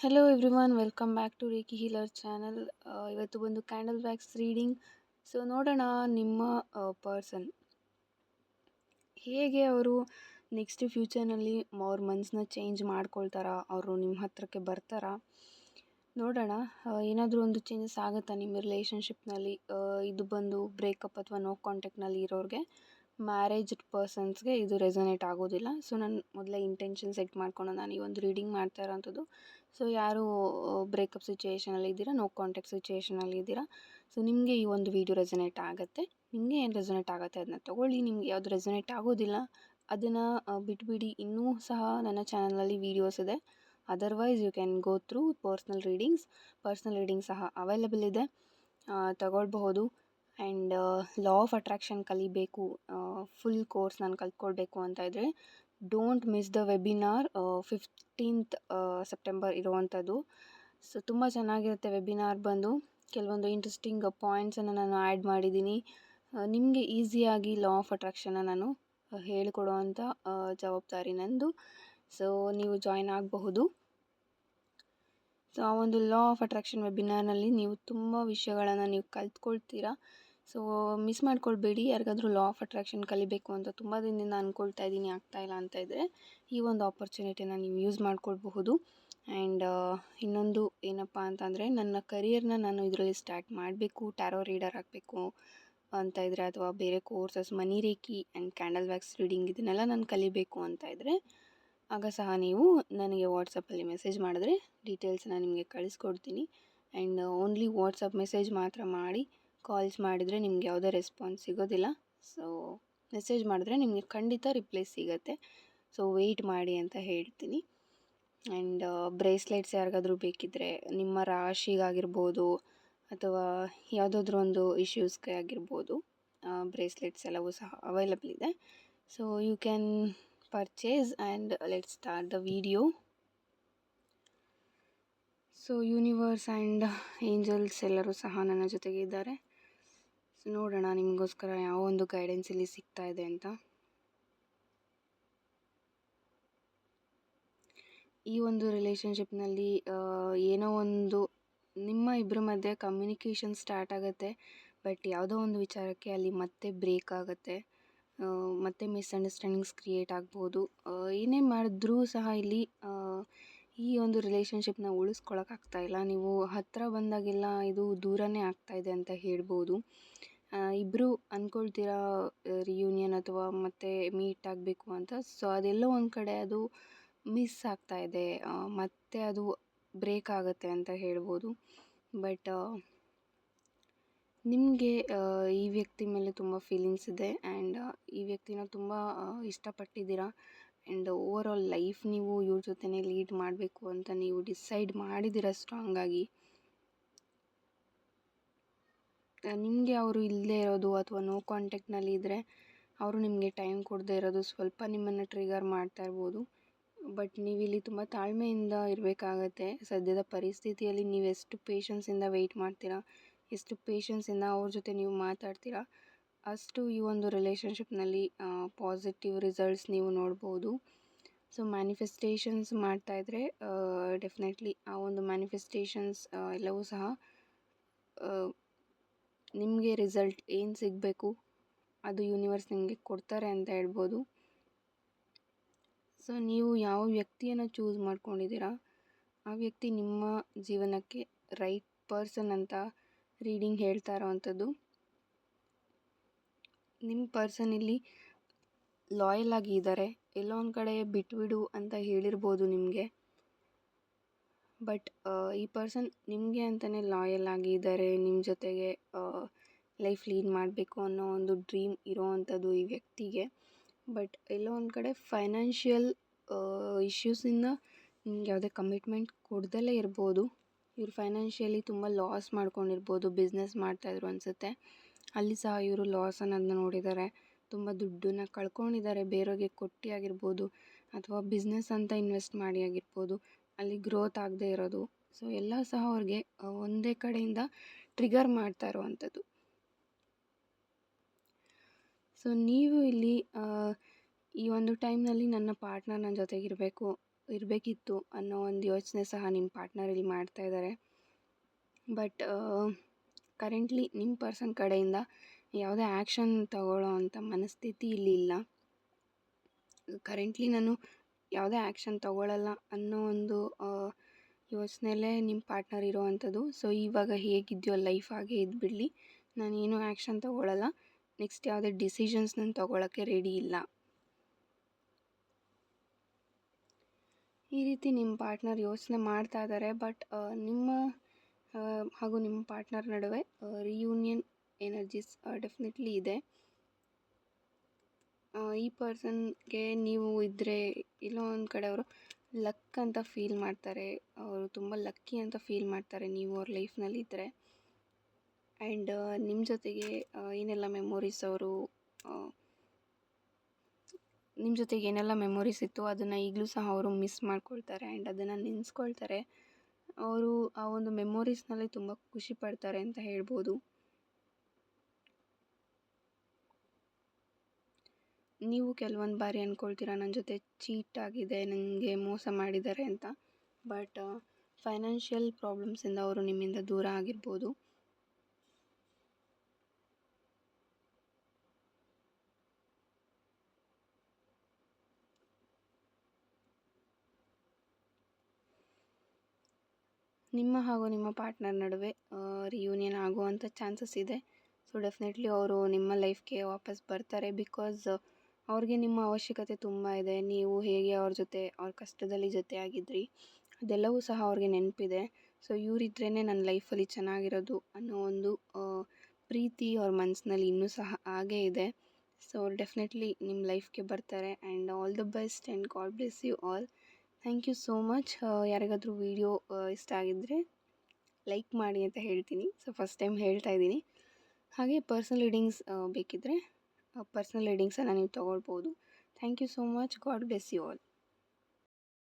Hello everyone, welcome back to reiki healer channel. ಇವತ್ತು ಒಂದು candle wax reading. So ನೋಡೋಣ ನಿಮ್ಮ ಪರ್ಸನ್ ಹೇಗೆ ಅವರು ನೆಕ್ಸ್ಟ್ ಫ್ಯೂಚರ್ನಲ್ಲಿ ಅವ್ರ ಮನಸ್ಸನ್ನ ಚೇಂಜ್ ಮಾಡ್ಕೊಳ್ತಾರಾ, ಅವರು ನಿಮ್ಮ ಹತ್ರಕ್ಕೆ ಬರ್ತಾರಾ ನೋಡೋಣ. ಏನಾದರೂ ಒಂದು ಚೇಂಜಸ್ ಆಗುತ್ತಾ ನಿಮ್ಮ ರಿಲೇಷನ್ಶಿಪ್ನಲ್ಲಿ. ಇದು ಬಂದು ಬ್ರೇಕಪ್ ಅಥವಾ ನೋ ಕಾಂಟ್ಯಾಕ್ಟ್ನಲ್ಲಿ ಇರೋರಿಗೆ, ಮ್ಯಾರೇಜ್ಡ್ ಪರ್ಸನ್ಸ್ಗೆ ಇದು ರೆಸೊನೇಟ್ ಆಗೋದಿಲ್ಲ. ಸೊ ನಾನು ಮೊದಲೇ ಇಂಟೆನ್ಷನ್ ಸೆಟ್ ಮಾಡ್ಕೊಂಡು ನಾನು ಈ ಒಂದು ರೀಡಿಂಗ್ ಮಾಡ್ತಾ ಇರೋಂಥದ್ದು. ಸೊ ಯಾರು ಬ್ರೇಕಪ್ ಸಿಚುಯೇಷನಲ್ಲಿ ಇದ್ದೀರಾ, ನೋ ಕಾಂಟ್ಯಾಕ್ಟ್ ಸಿಚುಯೇಷನಲ್ಲಿ ಇದ್ದೀರಾ, ಸೊ ನಿಮಗೆ ಈ ಒಂದು ವಿಡಿಯೋ ರೆಸೊನೇಟ್ ಆಗುತ್ತೆ. ನಿಮಗೆ ಏನು ರೆಸೊನೇಟ್ ಆಗುತ್ತೆ ಅದನ್ನ ತೊಗೊಳ್ಳಿ. ನಿಮ್ಗೆ ಯಾವುದು ರೆಸೊನೇಟ್ ಆಗೋದಿಲ್ಲ ಅದನ್ನು ಬಿಟ್ಬಿಡಿ. ಇನ್ನೂ ಸಹ ನನ್ನ ಚಾನಲಲ್ಲಿ ವೀಡಿಯೋಸ್ ಇದೆ. Otherwise you can go through personal reading ಸಹ ಅವೈಲಬಲ್ ಇದೆ, ತಗೊಳ್ಬಹುದು. ಆ್ಯಂಡ್ ಲಾ ಆಫ್ ಅಟ್ರಾಕ್ಷನ್ ಕಲಿಬೇಕು, ಫುಲ್ ಕೋರ್ಸ್ ನಾನು ಕಲ್ತ್ಕೊಳ್ಬೇಕು ಅಂತ ಇದ್ದರೆ don't miss the webinar 15th September ಇರುವಂಥದ್ದು. ಸೊ ತುಂಬ ಚೆನ್ನಾಗಿರುತ್ತೆ ವೆಬಿನಾರ್. ಬಂದು ಕೆಲವೊಂದು ಇಂಟ್ರೆಸ್ಟಿಂಗ್ ಪಾಯಿಂಟ್ಸನ್ನು ನಾನು ಆ್ಯಡ್ ಮಾಡಿದ್ದೀನಿ. ನಿಮಗೆ ಈಸಿಯಾಗಿ ಲಾ ಆಫ್ ಅಟ್ರಾಕ್ಷನ್ನ ನಾನು ಹೇಳಿಕೊಡುವಂಥ ಜವಾಬ್ದಾರಿ ನಂದು. ಸೊ ನೀವು ಜಾಯ್ನ್ ಆಗಬಹುದು. ಸೊ ಆ ಒಂದು ಲಾ ಆಫ್ ಅಟ್ರಾಕ್ಷನ್ ವೆಬಿನಾರ್ನಲ್ಲಿ ನೀವು ತುಂಬ ವಿಷಯಗಳನ್ನು ನೀವು ಕಲ್ತ್ಕೊಳ್ತೀರಾ. So miss ಮಾಡ್ಕೊಳ್ಬೇಡಿ. ಯಾರಿಗಾದರೂ ಲಾ ಆಫ್ ಅಟ್ರಾಕ್ಷನ್ ಕಲಿಬೇಕು ಅಂತ ತುಂಬ ದಿನದಿಂದ ಅಂದ್ಕೊಳ್ತಾ ಇದ್ದೀನಿ, ಆಗ್ತಾಯಿಲ್ಲ ಅಂತ ಇದ್ದರೆ ಈ ಒಂದು ಆಪರ್ಚುನಿಟಿನ ನೀವು ಯೂಸ್ ಮಾಡ್ಕೊಳ್ಬಹುದು. ಆ್ಯಂಡ್ ಇನ್ನೊಂದು ಏನಪ್ಪ ಅಂತಂದರೆ, ನನ್ನ ಕರಿಯರ್ನ ನಾನು ಇದರಲ್ಲಿ ಸ್ಟಾರ್ಟ್ ಮಾಡಬೇಕು, ಟ್ಯಾರೋ ರೀಡರ್ ಆಗಬೇಕು ಅಂತ ಇದ್ದರೆ, ಅಥವಾ ಬೇರೆ courses money reiki and candle wax reading ಇದನ್ನೆಲ್ಲ ನಾನು ಕಲಿಬೇಕು ಅಂತ ಇದ್ದರೆ, ಆಗ ಸಹ ನೀವು ನನಗೆ ವಾಟ್ಸಪ್ಪಲ್ಲಿ ಮೆಸೇಜ್ ಮಾಡಿದ್ರೆ ಡೀಟೇಲ್ಸ್ನ ನಿಮಗೆ ಕಳಿಸ್ಕೊಡ್ತೀನಿ. ಆ್ಯಂಡ್ ಓನ್ಲಿ ವಾಟ್ಸಪ್ ಮೆಸೇಜ್ ಮಾತ್ರ ಮಾಡಿ. ಕಾಲ್ಸ್ ಮಾಡಿದರೆ ನಿಮ್ಗೆ ಯಾವುದೇ ರೆಸ್ಪಾನ್ಸ್ ಸಿಗೋದಿಲ್ಲ. ಸೊ ಮೆಸೇಜ್ ಮಾಡಿದ್ರೆ ನಿಮಗೆ ಖಂಡಿತ ರಿಪ್ಲೈ ಸಿಗುತ್ತೆ. ಸೊ ವೆಯ್ಟ್ ಮಾಡಿ ಅಂತ ಹೇಳ್ತೀನಿ. ಆ್ಯಂಡ್ ಬ್ರೇಸ್ಲೆಟ್ಸ್ ಯಾರಿಗಾದರೂ ಬೇಕಿದ್ದರೆ, ನಿಮ್ಮ ರಾಶಿಗಾಗಿರ್ಬೋದು ಅಥವಾ ಯಾವುದಾದ್ರೂ ಒಂದು ಇಶ್ಯೂಸ್ಗೆ ಆಗಿರ್ಬೋದು, ಬ್ರೇಸ್ಲೆಟ್ಸ್ ಎಲ್ಲವೂ ಸಹ ಅವೈಲಬಲ್ ಇದೆ. So you can purchase and let's start the video. So universe and angels ಎಲ್ಲರೂ ಸಹ ನನ್ನ ಜೊತೆಗೆ ಇದ್ದಾರೆ. ಸೊ ನೋಡೋಣ ನಿಮಗೋಸ್ಕರ ಯಾವ ಒಂದು ಗೈಡೆನ್ಸ್ ಇಲ್ಲಿ ಸಿಗ್ತಾ ಇದೆ ಅಂತ. ಈ ಒಂದು ರಿಲೇಷನ್ಶಿಪ್ನಲ್ಲಿ ಏನೋ ಒಂದು ನಿಮ್ಮ ಇಬ್ಬರ ಮಧ್ಯೆ ಕಮ್ಯುನಿಕೇಷನ್ ಸ್ಟಾರ್ಟ್ ಆಗುತ್ತೆ. ಬಟ್ ಯಾವುದೋ ಒಂದು ವಿಚಾರಕ್ಕೆ ಅಲ್ಲಿ ಮತ್ತೆ ಬ್ರೇಕ್ ಆಗುತ್ತೆ, ಮತ್ತೆ ಮಿಸ್ಅಂಡರ್ಸ್ಟ್ಯಾಂಡಿಂಗ್ಸ್ ಕ್ರಿಯೇಟ್ ಆಗ್ಬೋದು. ಏನೇ ಮಾಡಿದ್ರೂ ಸಹ ಇಲ್ಲಿ ಈ ಒಂದು ರಿಲೇಷನ್ಶಿಪ್ನ ಉಳಿಸ್ಕೊಳಕ್ಕಾಗ್ತಾಯಿಲ್ಲ. ನೀವು ಹತ್ತಿರ ಬಂದಾಗೆಲ್ಲ ಇದು ದೂರನೇ ಆಗ್ತಾಯಿದೆ ಅಂತ ಹೇಳ್ಬೋದು. ಇಬ್ಬರು ಅಂದ್ಕೊಳ್ತೀರಾ ರಿಯೂನಿಯನ್ ಅಥವಾ ಮತ್ತೆ ಮೀಟ್ ಆಗಬೇಕು ಅಂತ. ಸೊ ಅದೆಲ್ಲೋ ಒಂದು ಕಡೆ ಅದು ಮಿಸ್ ಆಗ್ತಾಯಿದೆ, ಮತ್ತೆ ಅದು ಬ್ರೇಕ್ ಆಗುತ್ತೆ ಅಂತ ಹೇಳ್ಬೋದು. ಬಟ್ ನಿಮಗೆ ಈ ವ್ಯಕ್ತಿ ಮೇಲೆ ತುಂಬ ಫೀಲಿಂಗ್ಸ್ ಇದೆ. ಆ್ಯಂಡ್ ಈ ವ್ಯಕ್ತಿನ ತುಂಬ ಇಷ್ಟಪಟ್ಟಿದ್ದೀರಾ. ಆ್ಯಂಡ್ ಓವರ್ ಆಲ್ ಲೈಫ್ ನೀವು ಇವ್ರ ಜೊತೆನೇ ಲೀಡ್ ಮಾಡಬೇಕು ಅಂತ ನೀವು ಡಿಸೈಡ್ ಮಾಡಿದ್ದೀರಾ ಸ್ಟ್ರಾಂಗಾಗಿ. ನಿಮಗೆ ಅವರು ಇಲ್ಲದೆ ಇರೋದು ಅಥವಾ ನೋ ಕಾಂಟ್ಯಾಕ್ಟ್ನಲ್ಲಿ ಇದ್ದರೆ ಅವರು ನಿಮಗೆ ಟೈಮ್ ಕೊಡದೇ ಇರೋದು ಸ್ವಲ್ಪ ನಿಮ್ಮನ್ನು ಟ್ರಿಗರ್ ಮಾಡ್ತಾ ಇರ್ಬೋದು. ಬಟ್ ನೀವಿಲ್ಲಿ ತುಂಬ ತಾಳ್ಮೆಯಿಂದ ಇರಬೇಕಾಗತ್ತೆ. ಸದ್ಯದ ಪರಿಸ್ಥಿತಿಯಲ್ಲಿ ನೀವು ಎಷ್ಟು ಪೇಷನ್ಸಿಂದ ವೆಯ್ಟ್ ಮಾಡ್ತೀರಾ, ಎಷ್ಟು ಪೇಷನ್ಸಿಂದ ಅವ್ರ ಜೊತೆ ನೀವು ಮಾತಾಡ್ತೀರಾ, ಅಷ್ಟು ಈ ಒಂದು ರಿಲೇಷನ್ಶಿಪ್ನಲ್ಲಿ ಪಾಸಿಟಿವ್ ರಿಸಲ್ಟ್ಸ್ ನೀವು ನೋಡ್ಬೋದು. ಸೊ ಮ್ಯಾನಿಫೆಸ್ಟೇಷನ್ಸ್ ಮಾಡ್ತಾಯಿದ್ರೆ ಡೆಫಿನೆಟ್ಲಿ ಆ ಒಂದು ಮ್ಯಾನಿಫೆಸ್ಟೇಷನ್ಸ್ ಎಲ್ಲವೂ ಸಹ ನಿಮಗೆ ರಿಸಲ್ಟ್ ಏನು ಸಿಗಬೇಕು ಅದು ಯೂನಿವರ್ಸ್ ನಿಮಗೆ ಕೊಡ್ತಾರೆ ಅಂತ ಹೇಳ್ಬೋದು. ಸೊ ನೀವು ಯಾವ ವ್ಯಕ್ತಿಯನ್ನು ಚೂಸ್ ಮಾಡ್ಕೊಂಡಿದ್ದೀರಾ ಆ ವ್ಯಕ್ತಿ ನಿಮ್ಮ ಜೀವನಕ್ಕೆ ರೈಟ್ ಪರ್ಸನ್ ಅಂತ ರೀಡಿಂಗ್ ಹೇಳ್ತಾ ಇರೋವಂಥದ್ದು. ನಿಮ್ಮ ಪರ್ಸನ್ ಇಲ್ಲಿ ಲಾಯಲ್ ಆಗಿ ಇದ್ದಾರೆ. ಎಲ್ಲೋ ಒಂದು ಕಡೆ ಬಿಟ್ಬಿಡು ಅಂತ ಹೇಳಿರ್ಬೋದು ನಿಮಗೆ. ಬಟ್ ಈ ಪರ್ಸನ್ ನಿಮಗೆ ಅಂತಲೇ ಲಾಯಲ್ ಆಗಿ ಇದ್ದಾರೆ. ನಿಮ್ಮ ಜೊತೆಗೆ ಲೈಫ್ ಲೀಡ್ ಮಾಡಬೇಕು ಅನ್ನೋ ಒಂದು ಡ್ರೀಮ್ ಇರೋವಂಥದ್ದು ಈ ವ್ಯಕ್ತಿಗೆ. ಬಟ್ ಎಲ್ಲೋ ಒಂದು ಕಡೆ ಫೈನಾನ್ಷಿಯಲ್ ಇಶ್ಯೂಸಿಂದ ನಿಮ್ಗೆ ಯಾವುದೇ ಕಮಿಟ್ಮೆಂಟ್ ಕೊಡ್ದಲೇ ಇರ್ಬೋದು. ಇವರು ಫೈನಾನ್ಷಿಯಲಿ ತುಂಬ ಲಾಸ್ ಮಾಡ್ಕೊಂಡಿರ್ಬೋದು. ಬಿಸ್ನೆಸ್ ಮಾಡ್ತಾಯಿದ್ರು ಅನಿಸುತ್ತೆ, ಅಲ್ಲಿ ಸಹ ಇವರು ಲಾಸ್ ಅನ್ನೋದನ್ನ ನೋಡಿದ್ದಾರೆ. ತುಂಬ ದುಡ್ಡನ್ನು ಕಳ್ಕೊಂಡಿದ್ದಾರೆ, ಬೇರೆಯವ್ರಿಗೆ ಕೊಟ್ಟು ಆಗಿರ್ಬೋದು ಅಥವಾ ಬಿಸ್ನೆಸ್ ಅಂತ ಇನ್ವೆಸ್ಟ್ ಮಾಡಿ ಆಗಿರ್ಬೋದು. ಅಲ್ಲಿ ಗ್ರೋತ್ ಆಗದೆ ಇರೋದು. ಸೊ ಎಲ್ಲ ಸಹ ಅವ್ರಿಗೆ ಒಂದೇ ಕಡೆಯಿಂದ ಟ್ರಿಗರ್ ಮಾಡ್ತಾ ಇರುವಂಥದ್ದು. ಸೊ ನೀವು ಇಲ್ಲಿ ಈ ಒಂದು ಟೈಮ್ನಲ್ಲಿ ನನ್ನ ಪಾರ್ಟ್ನರ್ ನನ್ನ ಜೊತೆಗಿರಬೇಕು, ಇರಬೇಕಿತ್ತು ಅನ್ನೋ ಒಂದು ಯೋಚನೆ ಸಹ ನಿಮ್ಮ ಪಾರ್ಟ್ನರ್ ಇಲ್ಲಿ ಮಾಡ್ತಾ ಇದ್ದಾರೆ. ಬಟ್ ಕರೆಂಟ್ಲಿ ನಿಮ್ಮ ಪರ್ಸನ್ ಕಡೆಯಿಂದ ಯಾವುದೇ ಆ್ಯಕ್ಷನ್ ತಗೊಳ್ಳೋ ಅಂಥ ಮನಸ್ಥಿತಿ ಇಲ್ಲಿ ಇಲ್ಲ. ಕರೆಂಟ್ಲಿ ನಾನು ಯಾವುದೇ ಆ್ಯಕ್ಷನ್ ತಗೊಳ್ಳಲ್ಲ ಅನ್ನೋ ಒಂದು ಯೋಚನೆಯಲ್ಲೇ ನಿಮ್ಮ ಪಾರ್ಟ್ನರ್ ಇರೋವಂಥದ್ದು. ಸೊ ಇವಾಗ ಹೇಗಿದೆಯೋ ಲೈಫ್ ಹಾಗೆ ಇದ್ಬಿಡಲಿ, ನಾನೇನು ಆ್ಯಕ್ಷನ್ ತಗೊಳ್ಳಲ್ಲ, ನೆಕ್ಸ್ಟ್ ಯಾವುದೇ ಡಿಸಿಷನ್ಸ್ ನಾನು ತಗೊಳ್ಳೋಕ್ಕೆ ರೆಡಿ ಇಲ್ಲ. ಈ ರೀತಿ ನಿಮ್ಮ ಪಾರ್ಟ್ನರ್ ಯೋಚನೆ ಮಾಡ್ತಾ ಇದ್ದಾರೆ. ಬಟ್ ನಿಮ್ಮ ಹಾಗೂ ನಿಮ್ಮ ಪಾರ್ಟ್ನರ್ ನಡುವೆ ರಿಯೂನಿಯನ್ ಎನರ್ಜೀಸ್ ಡೆಫಿನೆಟ್ಲಿ ಇದೆ. ಈ ಪರ್ಸನ್ಗೆ ನೀವು ಇದ್ದರೆ ಎಲ್ಲೋ ಒಂದು ಕಡೆ ಅವರು ಲಕ್ ಅಂತ ಫೀಲ್ ಮಾಡ್ತಾರೆ, ಅವರು ತುಂಬ ಲಕ್ಕಿ ಅಂತ ಫೀಲ್ ಮಾಡ್ತಾರೆ ನೀವು ಅವ್ರ ಲೈಫ್ನಲ್ಲಿ ಇದ್ದರೆ. ಆ್ಯಂಡ್ ನಿಮ್ಮ ಜೊತೆಗೆ ಏನೆಲ್ಲ ಮೆಮೊರೀಸ್ ನಿಮ್ಮ ಜೊತೆಗೆ ಏನೆಲ್ಲ ಮೆಮೊರೀಸ್ ಇತ್ತು ಅದನ್ನು ಈಗಲೂ ಸಹ ಅವರು ಮಿಸ್ ಮಾಡ್ಕೊಳ್ತಾರೆ ಆ್ಯಂಡ್ ಅದನ್ನು ನೆನೆಸ್ಕೊಳ್ತಾರೆ. ಅವರು ಆ ಒಂದು ಮೆಮೊರೀಸ್ನಲ್ಲಿ ತುಂಬ ಖುಷಿ ಪಡ್ತಾರೆ ಅಂತ ಹೇಳ್ಬೋದು. ನೀವು ಕೆಲವೊಂದು ಬಾರಿ ಅಂದ್ಕೊಳ್ತೀರಾ ನನ್ನ ಜೊತೆ ಚೀಟ್ ಆಗಿದೆ, ನನಗೆ ಮೋಸ ಮಾಡಿದ್ದಾರೆ ಅಂತ. ಬಟ್ ಫೈನಾನ್ಷಿಯಲ್ ಪ್ರಾಬ್ಲಮ್ಸಿಂದ ಅವರು ನಿಮ್ಮಿಂದ ದೂರ ಆಗಿರ್ಬೋದು. ನಿಮ್ಮ ಹಾಗೂ ನಿಮ್ಮ ಪಾರ್ಟ್ನರ್ ನಡುವೆ ರಿಯೂನಿಯನ್ ಆಗುವಂಥ ಚಾನ್ಸಸ್ ಇದೆ. ಸೊ ಡೆಫಿನೆಟ್ಲಿ ಅವರು ನಿಮ್ಮ ಲೈಫ್ಗೆ ವಾಪಸ್ ಬರ್ತಾರೆ. ಬಿಕಾಸ್ ಅವ್ರಿಗೆ ನಿಮ್ಮ ಅವಶ್ಯಕತೆ ತುಂಬ ಇದೆ. ನೀವು ಹೇಗೆ ಅವ್ರ ಜೊತೆ ಅವ್ರ ಕಷ್ಟದಲ್ಲಿ ಜೊತೆಯಾಗಿದ್ರಿ ಅದೆಲ್ಲವೂ ಸಹ ಅವ್ರಿಗೆ ನೆನಪಿದೆ. ಸೊ ಇವರಿದ್ರೇ ನನ್ನ ಲೈಫಲ್ಲಿ ಚೆನ್ನಾಗಿರೋದು ಅನ್ನೋ ಒಂದು ಪ್ರೀತಿ ಅವ್ರ ಮನಸ್ಸಿನಲ್ಲಿ ಇನ್ನೂ ಸಹ ಹಾಗೇ ಇದೆ. ಸೊ ಡೆಫಿನೆಟ್ಲಿ ನಿಮ್ಮ ಲೈಫ್ಗೆ ಬರ್ತಾರೆ. And all the best and god bless you all. Thank you so much. ಯಾರಿಗಾದರೂ ವಿಡಿಯೋ ಇಷ್ಟ ಆಗಿದ್ದರೆ ಲೈಕ್ ಮಾಡಿ ಅಂತ ಹೇಳ್ತೀನಿ. ಸೊ ಫಸ್ಟ್ ಟೈಮ್ ಹೇಳ್ತಾ ಇದ್ದೀನಿ. ಹಾಗೆ ಪರ್ಸ್ನಲ್ ರೀಡಿಂಗ್ಸ್ ಬೇಕಿದ್ದರೆ ಪರ್ಸ್ನಲ್ ರೀಡಿಂಗ್ಸನ್ನು ನೀವು ತೊಗೊಳ್ಬೋದು. Thank you so much. God bless you all.